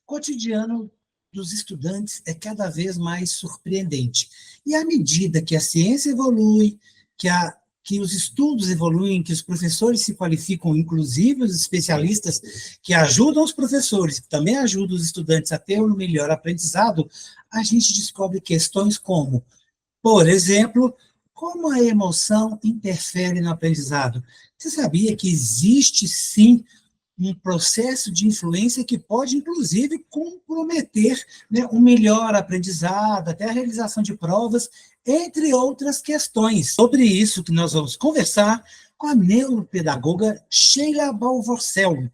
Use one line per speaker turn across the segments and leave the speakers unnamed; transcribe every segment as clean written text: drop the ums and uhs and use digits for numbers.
cotidiano dos estudantes é cada vez mais surpreendente. E à medida que a ciência evolui, que os estudos evoluem, que os professores se qualificam, inclusive os especialistas que ajudam os professores, que também ajudam os estudantes a ter um melhor aprendizado, a gente descobre questões como, por exemplo, como a emoção interfere no aprendizado. Você sabia que existe, sim, um processo de influência que pode, inclusive, comprometer, né, um melhor aprendizado, até a realização de provas, entre outras questões. Sobre isso que nós vamos conversar com a neuropedagoga Sheila Balvorcel.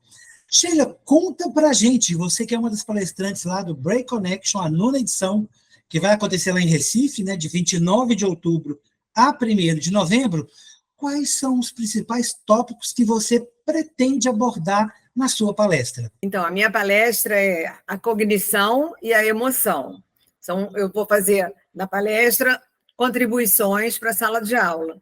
Sheila, conta para a gente, você que é uma das palestrantes lá do Brain Connection, a 9ª edição, que vai acontecer lá em Recife, né, de 29 de outubro a 1º de novembro, quais são os principais tópicos que você pretende abordar na sua palestra?
Então, a minha palestra é a cognição e a emoção. Então, eu vou fazer na palestra contribuições para a sala de aula.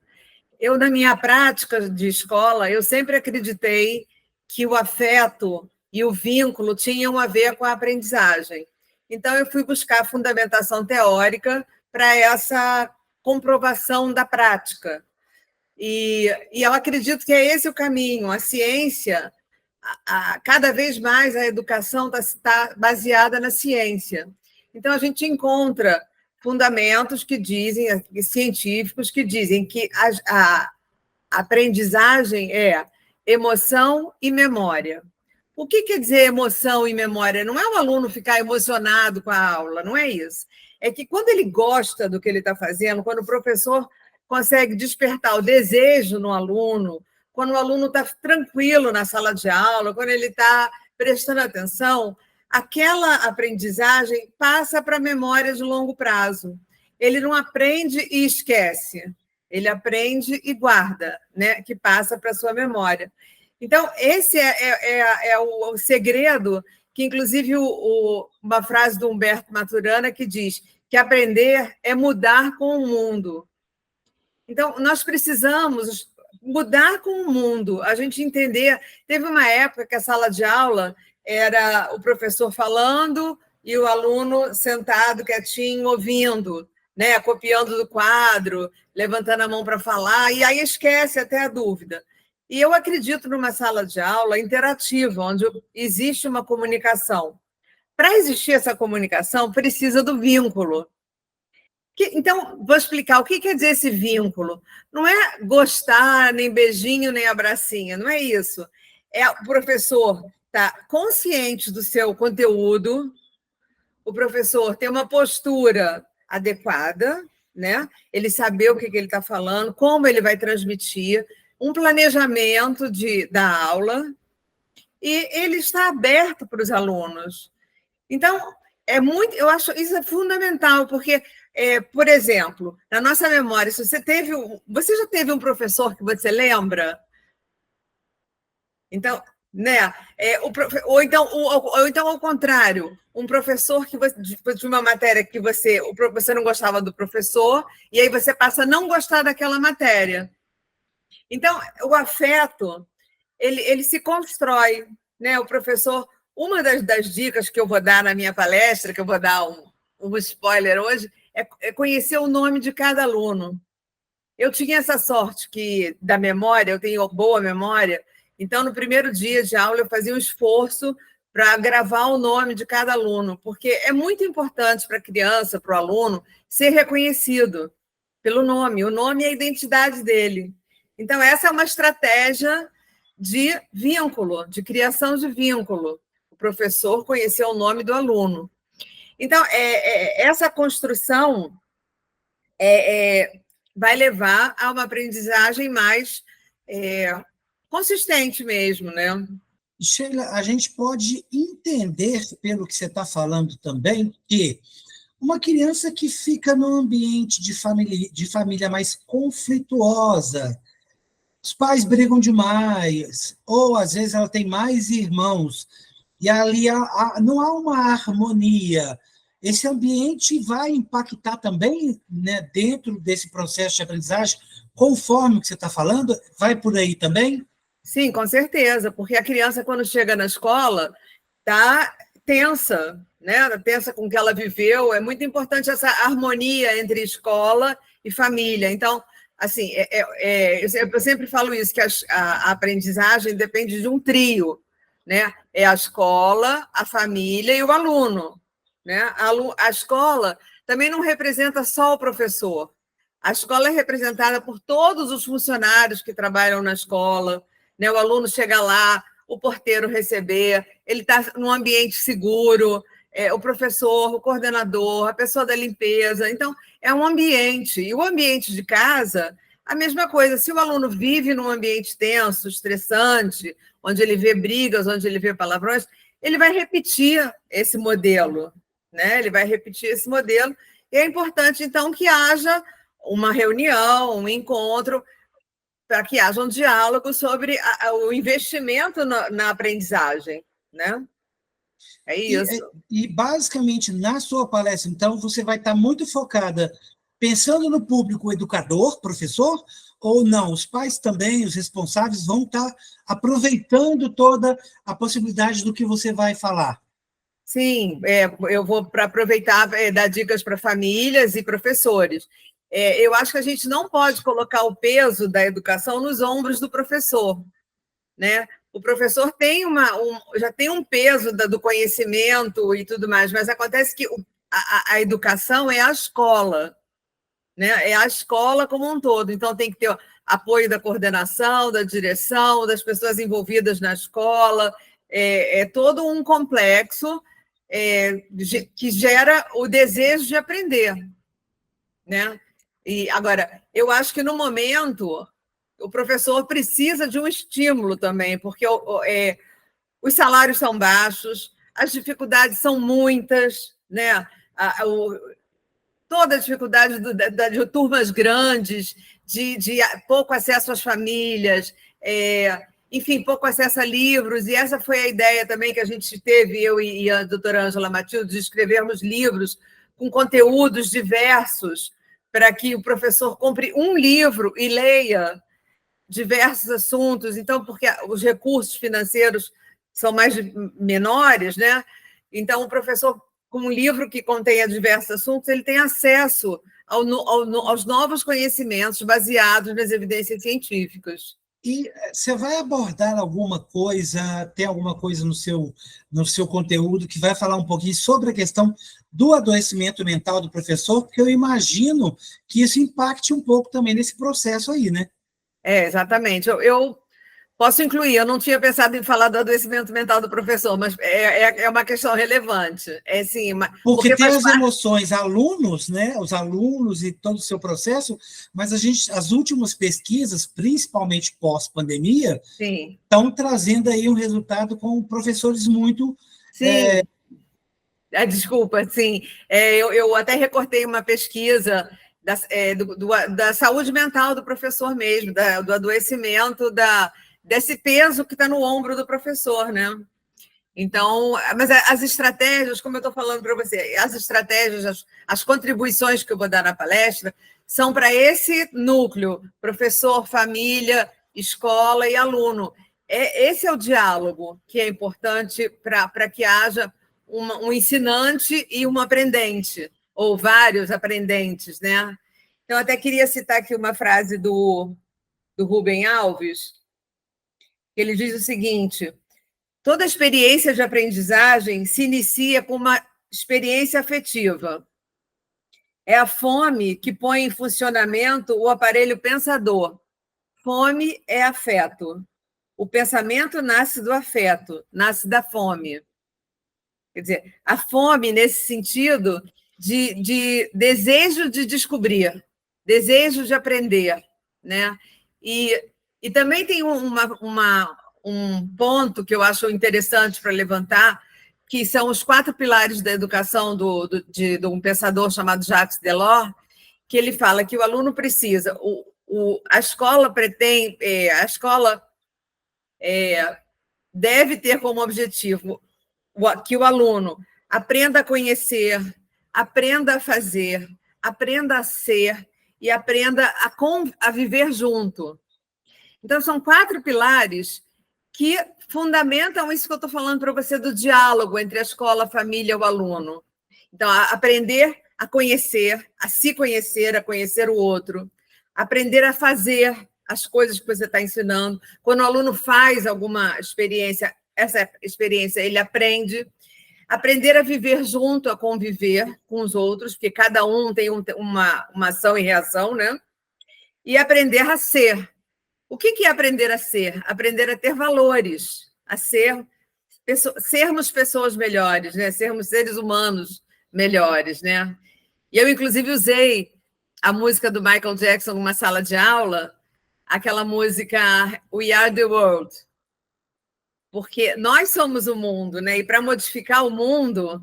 Eu, na minha prática de escola, eu sempre acreditei que o afeto e o vínculo tinham a ver com a aprendizagem. Então, eu fui buscar a fundamentação teórica para essa comprovação da prática. E eu acredito que é esse o caminho. A ciência, cada vez mais a educação está baseada na ciência. Então, a gente encontra fundamentos que dizem, científicos que dizem que a aprendizagem é emoção e memória. O que quer dizer emoção e memória? Não é o aluno ficar emocionado com a aula, não é isso. É que quando ele gosta do que ele está fazendo, quando o professor consegue despertar o desejo no aluno, quando o aluno está tranquilo na sala de aula, quando ele está prestando atenção, aquela aprendizagem passa para a memória de longo prazo. Ele não aprende e esquece, ele aprende e guarda, né? Que passa para a sua memória. Então, esse é o segredo, que inclusive uma frase do Humberto Maturana que diz que aprender é mudar com o mundo. Então, nós precisamos mudar com o mundo, a gente entender. Teve uma época que a sala de aula era o professor falando e o aluno sentado, quietinho, ouvindo, né? Copiando do quadro, levantando a mão para falar, e aí esquece até a dúvida. E eu acredito numa sala de aula interativa, onde existe uma comunicação. Para existir essa comunicação, precisa do vínculo. Então, vou explicar o que quer dizer esse vínculo. Não é gostar, nem beijinho, nem abracinho, não é isso. É o professor estar consciente do seu conteúdo, o professor ter uma postura adequada, né? Ele saber o que ele está falando, como ele vai transmitir, um planejamento da aula, e ele está aberto para os alunos. Então, eu acho isso é fundamental, porque, por exemplo, na nossa memória, se você já teve um professor que você lembra? Então, né? Ou então, ao contrário, um professor de uma matéria que você não gostava do professor, e aí você passa a não gostar daquela matéria. Então, o afeto, ele se constrói, né? O professor, uma das dicas que eu vou dar na minha palestra, que eu vou dar um spoiler hoje, é conhecer o nome de cada aluno. Eu tinha essa sorte da memória, eu tenho boa memória, então, no primeiro dia de aula, eu fazia um esforço para gravar o nome de cada aluno, porque é muito importante para a criança, para o aluno, ser reconhecido pelo nome. O nome é a identidade dele. Então, essa é uma estratégia de vínculo, de criação de vínculo. O professor conhecer o nome do aluno. Então, essa construção vai levar a uma aprendizagem mais consistente mesmo, né?
Sheila, a gente pode entender, pelo que você está falando também, que uma criança que fica num ambiente de família mais conflituosa, os pais brigam demais, ou às vezes ela tem mais irmãos, e ali não há uma harmonia. Esse ambiente vai impactar também, né, dentro desse processo de aprendizagem, conforme o que você está falando? Vai por aí também?
Sim, com certeza, porque a criança, quando chega na escola, está tensa, né? Tensa com o que ela viveu. É muito importante essa harmonia entre escola e família. Então, assim, eu sempre falo isso, que a aprendizagem depende de um trio, né? É a escola, a família e o aluno, né? A escola também não representa só o professor. A escola é representada por todos os funcionários que trabalham na escola, né? O aluno chega lá, o porteiro receber, ele está num ambiente seguro, o professor, o coordenador, a pessoa da limpeza. Então, é um ambiente. E o ambiente de casa, a mesma coisa. Se o aluno vive num ambiente tenso, estressante, onde ele vê brigas, onde ele vê palavrões, ele vai repetir esse modelo, né? Ele vai repetir esse modelo. E é importante, então, que haja uma reunião, um encontro, para que haja um diálogo sobre o investimento na aprendizagem, né? É isso.
E, basicamente, na sua palestra, então, você vai estar muito focada pensando no público educador, professor, ou não? Os pais também, os responsáveis, vão estar aproveitando toda a possibilidade do que você vai falar?
Sim, eu vou para aproveitar, dar dicas para famílias e professores. Eu acho que a gente não pode colocar o peso da educação nos ombros do professor, né? O professor já tem um peso do conhecimento e tudo mais, mas acontece que a educação é a escola, né? É a escola como um todo. Então, tem que ter apoio da coordenação, da direção, das pessoas envolvidas na escola. É todo um complexo que gera o desejo de aprender, né? E agora, eu acho que no momento o professor precisa de um estímulo também, porque os salários são baixos, as dificuldades são muitas, né? Toda a dificuldade de turmas grandes, de pouco acesso às famílias, enfim, pouco acesso a livros, e essa foi a ideia também que a gente teve, eu e a doutora Ângela Matilde, de escrevermos livros com conteúdos diversos, para que o professor compre um livro e leia diversos assuntos, então, porque os recursos financeiros são mais menores, né? Então, o professor, com um livro que contenha diversos assuntos, ele tem acesso aos novos conhecimentos baseados nas evidências científicas.
E você vai abordar alguma coisa, tem alguma coisa no seu conteúdo que vai falar um pouquinho sobre a questão do adoecimento mental do professor, porque eu imagino que isso impacte um pouco também nesse processo aí, né?
Exatamente. Eu posso incluir, eu não tinha pensado em falar do adoecimento mental do professor, mas é uma questão relevante. Sim,
porque tem as emoções, alunos, né? Os alunos e todo o seu processo, mas as últimas pesquisas, principalmente pós-pandemia, estão trazendo aí um resultado com professores muito...
Sim. Desculpa, sim. Eu até recortei uma pesquisa da saúde mental do professor mesmo, do adoecimento, desse peso que está no ombro do professor, né? Então, mas as estratégias, como eu estou falando para você, as estratégias, as contribuições que eu vou dar na palestra são para esse núcleo, professor, família, escola e aluno. Esse é o diálogo que é importante para que haja um ensinante e um aprendente, ou vários aprendentes, né? Então, até queria citar aqui uma frase do Rubem Alves, que ele diz o seguinte: toda experiência de aprendizagem se inicia com uma experiência afetiva. É a fome que põe em funcionamento o aparelho pensador. Fome é afeto. O pensamento nasce do afeto, nasce da fome. Quer dizer, a fome, nesse sentido, de desejo de descobrir, desejo de aprender, né? E também tem um ponto que eu acho interessante para levantar, que são os 4 pilares da educação de um pensador chamado Jacques Delors, que ele fala que o aluno precisa, a escola pretende, a escola deve ter como objetivo que o aluno aprenda a conhecer, aprenda a fazer, aprenda a ser e aprenda a viver junto. Então, são 4 pilares que fundamentam isso que eu estou falando para você do diálogo entre a escola, a família e o aluno. Então, aprender a conhecer, a se conhecer, a conhecer o outro, aprender a fazer as coisas que você está ensinando. Quando o aluno faz alguma experiência, essa experiência ele aprende. Aprender a viver junto, a conviver com os outros, porque cada um tem uma ação e reação, né? E aprender a ser. O que é aprender a ser? Aprender a ter valores, a sermos pessoas melhores, né? Sermos seres humanos melhores, né? E eu, inclusive, usei a música do Michael Jackson numa sala de aula, aquela música We Are the World, porque nós somos o mundo, né? E para modificar o mundo,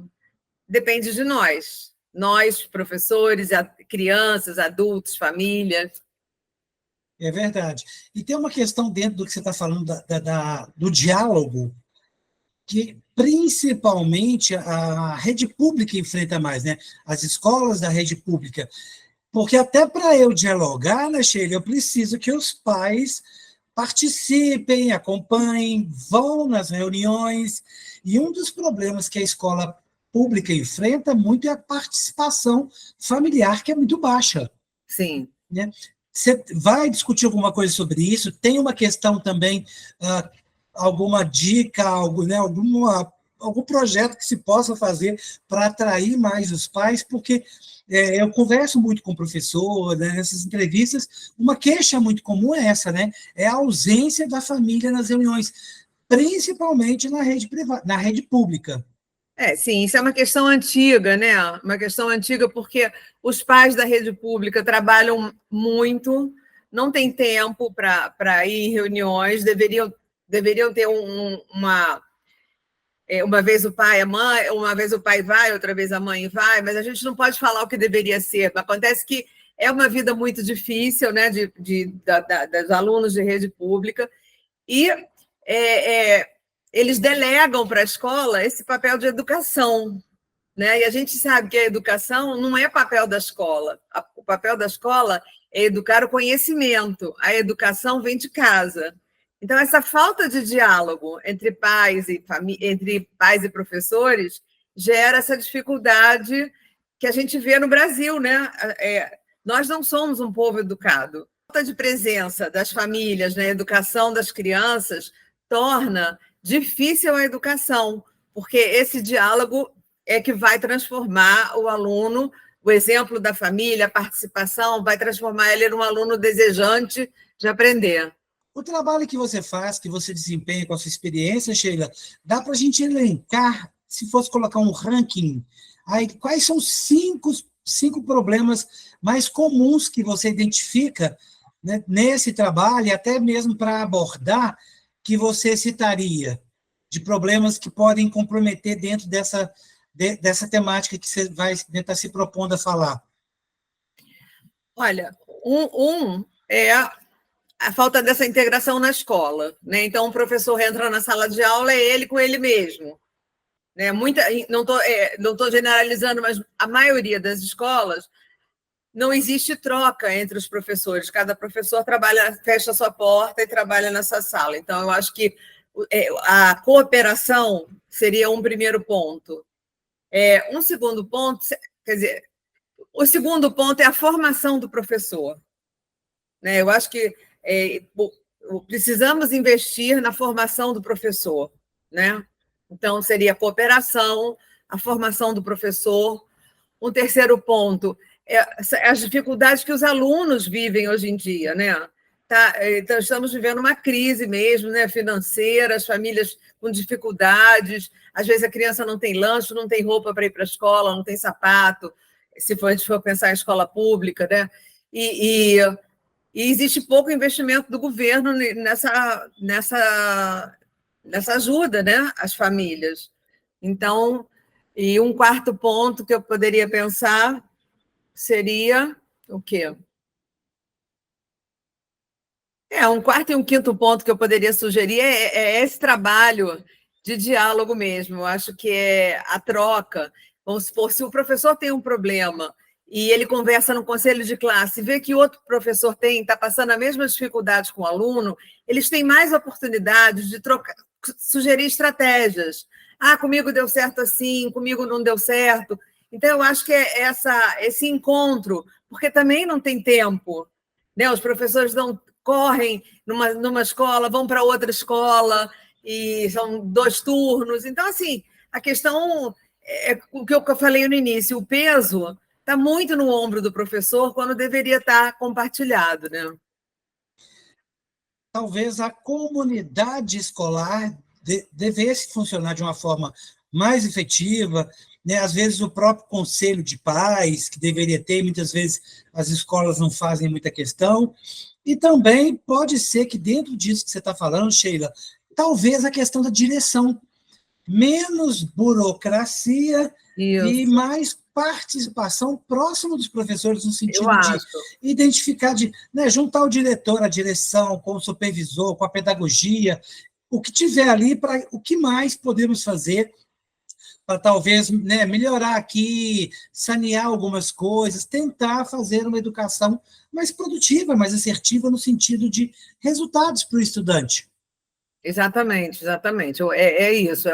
depende de nós. Nós, professores, crianças, adultos, famílias.
É verdade. E tem uma questão dentro do que você está falando do diálogo, que principalmente a rede pública enfrenta mais, né? As escolas da rede pública. Porque até para eu dialogar, né, Sheila, eu preciso que os pais participem, acompanhem, vão nas reuniões. E um dos problemas que a escola pública enfrenta muito é a participação familiar, que é muito baixa.
Sim.
Né? Você vai discutir alguma coisa sobre isso? Tem uma questão também, alguma dica, algum projeto que se possa fazer para atrair mais os pais? Porque eu converso muito com o professor, né, nessas entrevistas, uma queixa muito comum é essa, né? É a ausência da família nas reuniões, principalmente na rede privada, na rede pública.
Sim, isso é uma questão antiga, né? Uma questão antiga porque os pais da rede pública trabalham muito, não têm tempo para ir em reuniões, deveriam ter uma vez o pai, a mãe, uma vez o pai vai, outra vez a mãe vai, mas a gente não pode falar o que deveria ser. Acontece que é uma vida muito difícil, né, dos alunos de rede pública, e eles delegam para a escola esse papel de educação, né? E a gente sabe que a educação não é papel da escola. O papel da escola é educar o conhecimento. A educação vem de casa. Então, essa falta de diálogo entre pais e professores gera essa dificuldade que a gente vê no Brasil, né? Nós não somos um povo educado. A falta de presença das famílias na educação das crianças torna difícil a educação, porque esse diálogo é que vai transformar o aluno, o exemplo da família, a participação, vai transformar ele num aluno desejante de aprender.
O trabalho que você faz, que você desempenha com a sua experiência, Sheila, dá para a gente elencar, se fosse colocar um ranking, aí, quais são os cinco problemas mais comuns que você identifica, né, nesse trabalho, e até mesmo para abordar, que você citaria, de problemas que podem comprometer dentro dessa temática que você vai tentar se propondo a falar?
Olha, é a falta dessa integração na escola, né? Então, o professor entra na sala de aula, é ele com ele mesmo. Né? Não estou generalizando, mas a maioria das escolas não existe troca entre os professores. Cada professor fecha a sua porta e trabalha nessa sala. Então, eu acho que a cooperação seria um primeiro ponto. Um segundo ponto, quer dizer, o segundo ponto é a formação do professor. Né? Eu acho que precisamos investir na formação do professor. Né? Então, seria a cooperação, a formação do professor. Um terceiro ponto as dificuldades que os alunos vivem hoje em dia, né? Então, estamos vivendo uma crise mesmo, né, financeira, as famílias com dificuldades, às vezes a criança não tem lanche, não tem roupa para ir para a escola, não tem sapato, se a gente for pensar em escola pública, né? E existe pouco investimento do governo nessa ajuda, né, às famílias. Então, e um quarto ponto que eu poderia pensar seria o quê? Um quarto e um quinto ponto que eu poderia sugerir é esse trabalho de diálogo mesmo. Eu acho que é a troca. Vamos supor, se o professor tem um problema e ele conversa no conselho de classe, vê que outro professor está passando a mesma dificuldade com o aluno, eles têm mais oportunidades de sugerir estratégias. Ah, comigo deu certo assim, comigo não deu certo. Então, eu acho que é esse encontro, porque também não tem tempo, né? Os professores não correm numa escola, vão para outra escola, e são 2 turnos. Então, assim, a questão é o que eu falei no início, o peso está muito no ombro do professor, quando deveria estar compartilhado, né?
Talvez a comunidade escolar devesse funcionar de uma forma mais efetiva, né? Às vezes o próprio conselho de pais, que deveria ter, muitas vezes as escolas não fazem muita questão, e também pode ser que dentro disso que você está falando, Sheila, talvez a questão da direção, menos burocracia e
Isso,
mais participação próximo dos professores, no
eu
sentido de
acho.
identificar, né, juntar o diretor, a direção, com o supervisor, com a pedagogia, o que tiver ali, para o que mais podemos fazer para talvez, né, melhorar aqui, sanear algumas coisas, tentar fazer uma educação mais produtiva, mais assertiva, no sentido de resultados para o estudante.
Exatamente, exatamente. É isso.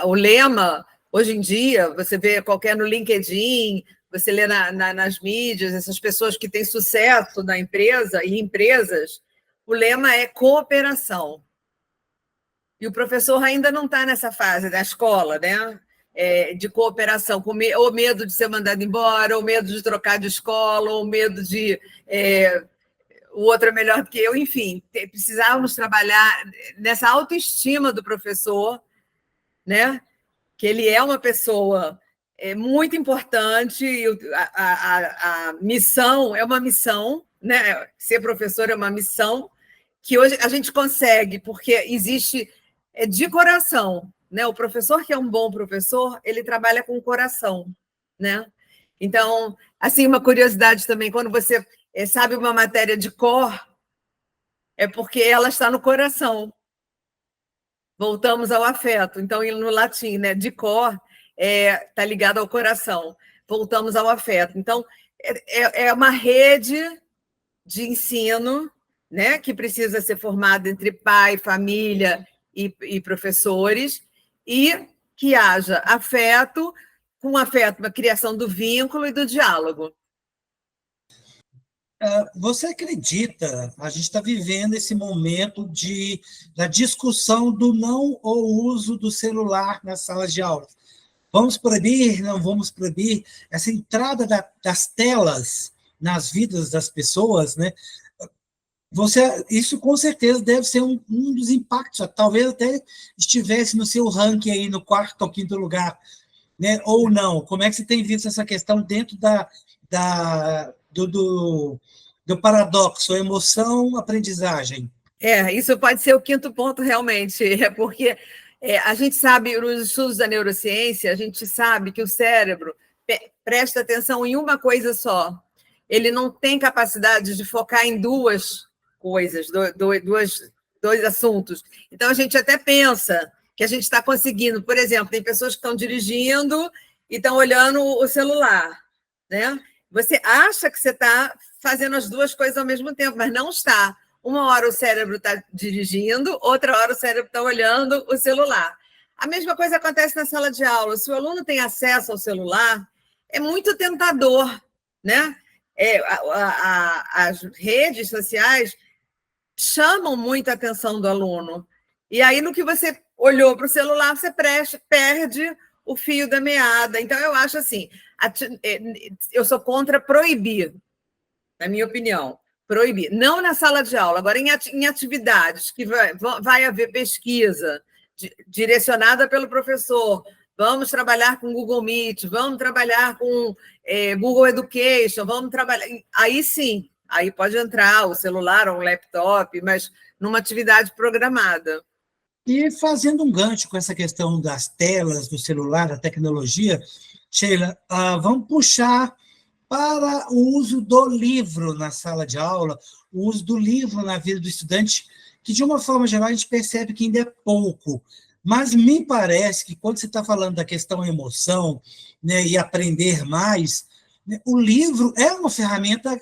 O lema, hoje em dia, você vê qualquer no LinkedIn, você lê nas mídias, essas pessoas que têm sucesso na empresa e empresas, o lema é cooperação. E o professor ainda não está nessa fase da escola, né? De cooperação, ou medo de ser mandado embora, ou medo de trocar de escola, ou medo de o outro é melhor do que eu, enfim, precisávamos trabalhar nessa autoestima do professor, né? Que ele é uma pessoa muito importante, a missão é uma missão, né? Ser professor é uma missão que hoje a gente consegue, porque existe de coração, né? O professor que é um bom professor, ele trabalha com o coração, né? Então, assim, uma curiosidade também, quando você sabe uma matéria de cor, é porque ela está no coração. Voltamos ao afeto. Então, no latim, né, de cor, está ligado ao coração. Voltamos ao afeto. Então, é uma rede de ensino, né, que precisa ser formada entre pai, família e professores, e que haja afeto, com afeto, a criação do vínculo e do diálogo.
Você acredita, a gente está vivendo esse momento da discussão do não ou uso do celular nas salas de aula. Vamos proibir, não vamos proibir? Essa entrada das telas nas vidas das pessoas, né? Isso com certeza deve ser um dos impactos, talvez até estivesse no seu ranking aí no 4º ou 5º lugar, né? Ou não. Como é que você tem visto essa questão dentro do paradoxo, emoção, aprendizagem?
Isso pode ser o 5º ponto, realmente, porque a gente sabe, nos estudos da neurociência, a gente sabe que o cérebro presta atenção em uma coisa só. Ele não tem capacidade de focar em 2 coisas, dois assuntos. Então, a gente até pensa que a gente está conseguindo. Por exemplo, tem pessoas que estão dirigindo e estão olhando o celular, né? Você acha que você está fazendo as 2 coisas ao mesmo tempo, mas não está. Uma hora o cérebro está dirigindo, outra hora o cérebro está olhando o celular. A mesma coisa acontece na sala de aula. Se o aluno tem acesso ao celular, é muito tentador, né? As redes sociais chamam muito a atenção do aluno. E aí, no que você olhou para o celular, você perde o fio da meada. Então, eu acho assim, eu sou contra proibir, na minha opinião. Proibir. Não na sala de aula, agora em atividades que vai haver pesquisa direcionada pelo professor. Vamos trabalhar com Google Meet, vamos trabalhar com Google Education, vamos trabalhar. Aí sim, aí pode entrar o celular ou um laptop, mas numa atividade programada.
E fazendo um gancho com essa questão das telas, do celular, da tecnologia, Sheila, vamos puxar para o uso do livro na sala de aula, o uso do livro na vida do estudante, que, de uma forma geral, a gente percebe que ainda é pouco. Mas me parece que, quando você está falando da questão emoção, né, e aprender mais, né, o livro é uma ferramenta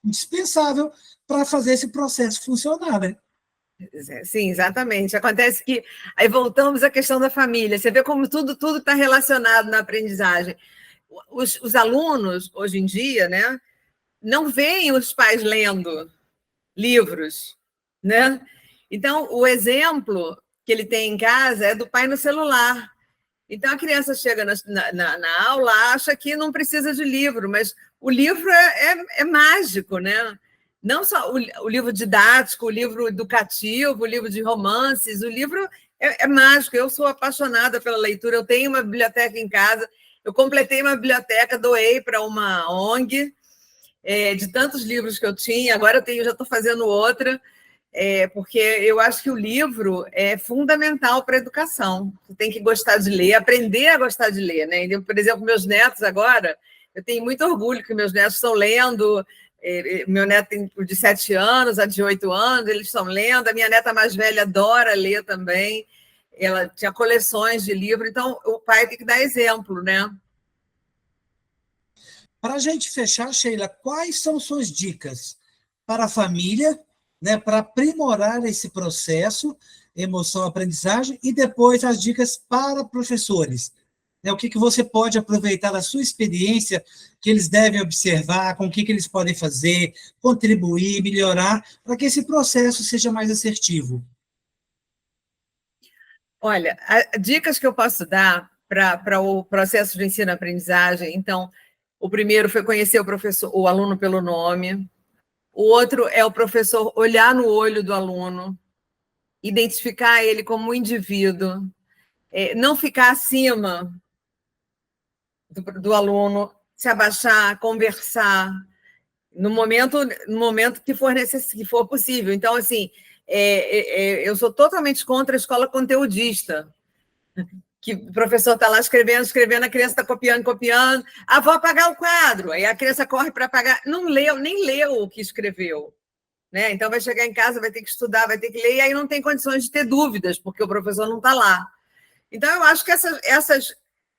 indispensável para fazer esse processo funcionar, né?
Sim, exatamente. Acontece que aí voltamos à questão da família. Você vê como tudo está relacionado na aprendizagem. Os alunos, hoje em dia, né, não veem os pais lendo livros, né? Então, o exemplo que ele tem em casa é do pai no celular. Então, a criança chega na aula, acha que não precisa de livro, mas o livro é mágico, né? Não só o livro didático, o livro educativo, o livro de romances, o livro é mágico. Eu sou apaixonada pela leitura, eu tenho uma biblioteca em casa, eu completei uma biblioteca, doei para uma ONG, de tantos livros que eu tinha, agora já estou fazendo outra, porque eu acho que o livro é fundamental para a educação. Você tem que gostar de ler, aprender a gostar de ler, né? Por exemplo, meus netos agora, eu tenho muito orgulho que meus netos estão lendo. Meu neto tem de 7 anos, a de 8 anos, eles estão lendo. A minha neta mais velha adora ler também. Ela tinha coleções de livros, então o pai tem que dar exemplo, né?
Para a gente fechar, Sheila, quais são suas dicas para a família, né, para aprimorar esse processo, emoção-aprendizagem, e depois as dicas para professores? O que você pode aproveitar da sua experiência, que eles devem observar, com o que eles podem fazer, contribuir, melhorar, para que esse processo seja mais assertivo?
Olha, dicas que eu posso dar para o processo de ensino-aprendizagem, então, o primeiro foi conhecer o aluno pelo nome. O outro é o professor olhar no olho do aluno, identificar ele como um indivíduo, não ficar acima do aluno, se abaixar, conversar, no momento que for possível. Então, assim, eu sou totalmente contra a escola conteudista, que o professor está lá escrevendo, a criança está copiando. Vou apagar o quadro. Aí a criança corre para apagar. Não leu, nem leu o que escreveu. Né? Então, vai chegar em casa, vai ter que estudar, vai ter que ler, e aí não tem condições de ter dúvidas, porque o professor não está lá. Então, eu acho que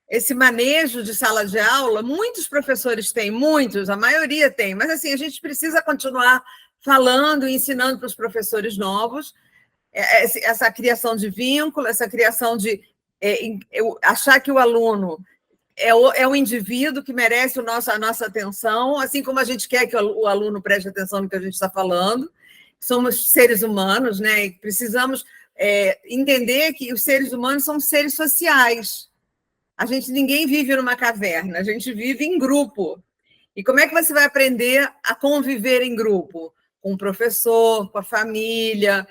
esse manejo de sala de aula, muitos professores têm, a maioria tem, mas assim, a gente precisa continuar falando e ensinando para os professores novos essa criação de vínculo, essa criação de achar que o aluno é o indivíduo que merece a nossa atenção, assim como a gente quer que o aluno preste atenção no que a gente está falando. Somos seres humanos, né? E precisamos entender que os seres humanos são seres sociais. Ninguém vive numa caverna, a gente vive em grupo. E como é que você vai aprender a conviver em grupo? Com o professor, com a família,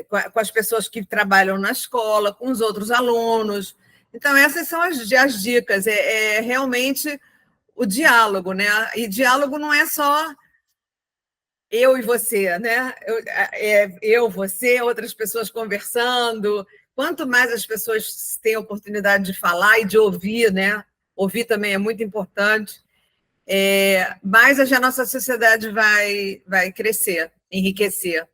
com as pessoas que trabalham na escola, com os outros alunos. Então, essas são as dicas. Realmente o diálogo, né? E diálogo não é só eu e você, né? Eu, você, outras pessoas conversando. Quanto mais as pessoas têm a oportunidade de falar e de ouvir, né? Ouvir também é muito importante. Mais a nossa sociedade vai crescer, enriquecer.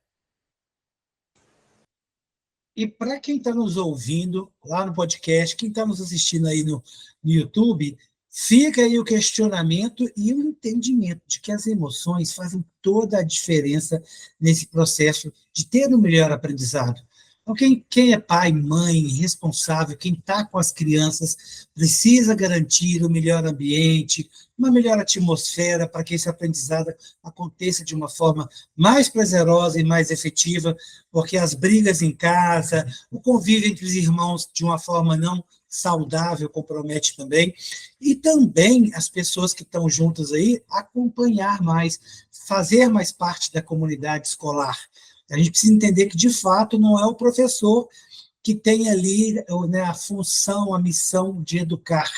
E para quem está nos ouvindo lá no podcast, quem está nos assistindo aí no YouTube, fica aí o questionamento e o entendimento de que as emoções fazem toda a diferença nesse processo de ter um melhor aprendizado. Então, quem é pai, mãe, responsável, quem está com as crianças, precisa garantir um melhor ambiente, uma melhor atmosfera para que esse aprendizado aconteça de uma forma mais prazerosa e mais efetiva, porque as brigas em casa, o convívio entre os irmãos de uma forma não saudável compromete também, e também as pessoas que estão juntas aí acompanhar mais, fazer mais parte da comunidade escolar. A gente precisa entender que, de fato, não é o professor que tem ali, né, a função, a missão de educar.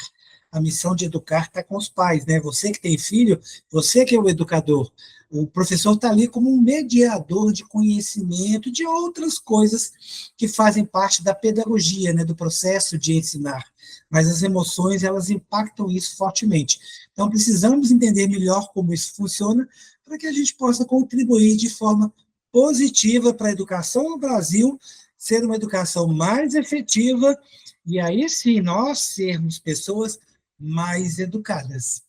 A missão de educar está com os pais, né? Você que tem filho, você que é o educador. O professor está ali como um mediador de conhecimento, de outras coisas que fazem parte da pedagogia, né, do processo de ensinar. Mas as emoções, elas impactam isso fortemente. Então, precisamos entender melhor como isso funciona para que a gente possa contribuir de forma positiva para a educação no Brasil, ser uma educação mais efetiva, e aí sim nós sermos pessoas mais educadas.